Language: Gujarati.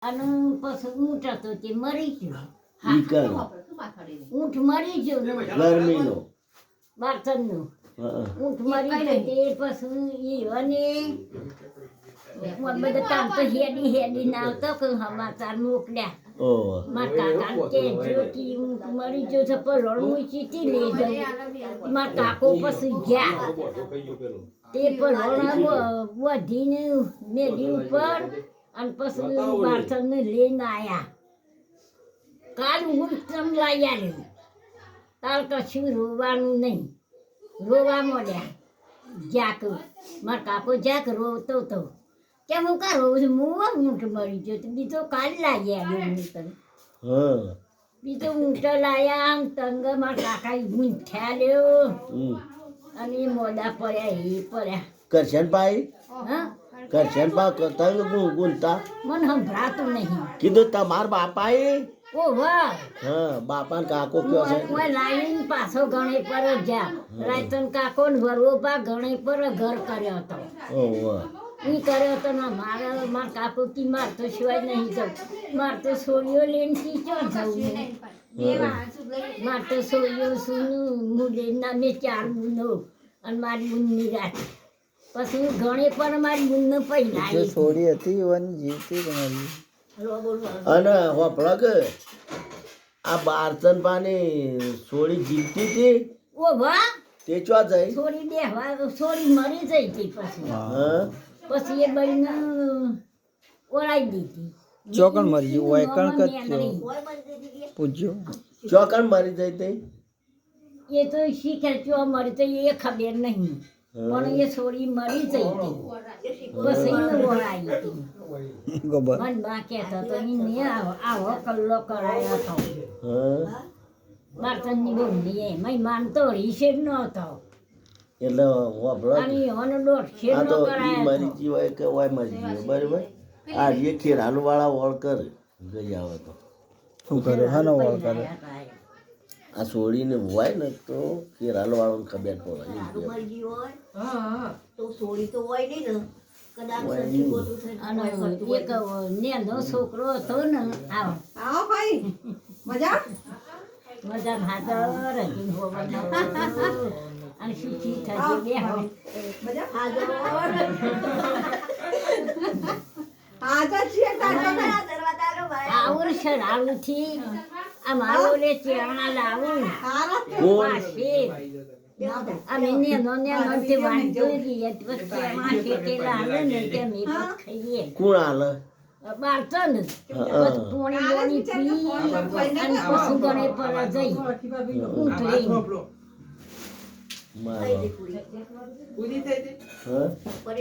અને પછી ઊંટ હતો તે મરી ગયો. ઈકણ ઊંટ મરી ગયો ને ગરમીનો બાળતનનો ઊંટ મરી ગયો તે પછી ઈ અને બધા કામ તો હેડી ના આવતો કે સમાચાર મોકલ્યા ઓહો મારા કાકા કે જ્યોતિ ઊંટ મરી ગયો છે પણ રણું ચીટી લઈ ગયું મારા કાકો પછી ગયા તે પણ રણ વધીને મેલી ઉપર અને પછી બાળતનને લઈને આવ્યા કાલ ઊંટ તમ લઈ આવ્યું તાર કશું રોવાનું નહીં રોવા મળ્યા જાક મારા કાકો જાક રોતો હતો કે હું કા રોઉં છું હું ઊંટ મરી ગયો તો બીજો કાલ લાવી આવ્યો ઊંટ હા બીજો ઊંટ લાયા આમ તંગ મારા કાકા ઊંઠ્યા લ્યો અને એ મોડા પડ્યા એ પડ્યા કરશનભાઈ હા કરશનભા તંગ ગુંતા મને સંભળાતું નહીં કીધું તમાર બાપાએ ઓ વાહ હા બાપા કાકો કયો છે કોઈ લાવીને પાછો ગણે પર જ જા રાયતન કાકો ને વરવોપા ગણે પર ઘર કર્યો હતો ઓહો ઈ કર્યો હતો ને મારા કાકો કી માર તો સિવાય નહીં જવું માર તો સોળીઓ લઈને કી ચો જવું માર તો સોળીઓ સુનું મુલે ના મેં 4 બુનો અને મારી બુનની રાત પછી હું ગણે પર મારી બુનને પહેલા છોડી હતી એવાની જીવતી તમારી અને હોપળા કે આ બારતનભાની સોળી જીવતી હતી ઓ વાહ તે ચો જઈ સોળી બેહવા સોળી મરી જઈ હતી પછી હા પછી એ બહેને ઓળાઈ દીધી ચોકણ મરી ગયું હોય કણ કચ્યો પૂછ્યો ચોકણ મરી જઈ તે એ તો શીખે ચો મરી તો એ ખબર નહીં પણ એ સોળી મરી જઈ હતી પછી એને ઓળાઈ હતી ગબર મન બા કહેતો તો એને આવો કલ્લો કરાયો હતો હા બાળતનની બોલી એમાં માનતો રીશેડ નો હતો એટલે હોપળા અને એનો દોઢ શેડ આ નો તો ઈ કરાયો મરી હતો ગઈ હોય કે હોય મરી ગયો બરાબર આ એ ખેરાલુ વાળા વળ કરે ગઈ આવે તો શું કરે હાનો વાળ કરે આ સોળીને હોય ને તો ખેરાલુ વાળાને ખબર પડે અને એક નેનો છોકરો હતો ને આવો આવો ભાઈ મજા મજા હાજર હતી હોવાનો અને શીખી થતી બે હવે મજા હાજર છીએ આવું શરાવથી આ મારો લે ચેરણા લાવું પાસે અમે નેનો તે વાંધો રહીએ પછી ચેરણા શેકેલા હાલે ને તે મેં ખાઈએ કોણ હાલે બાળતન પછી પોણી બોણી પી અને પછી ગણે પર જઈ ઊંટ લઈને મારો હા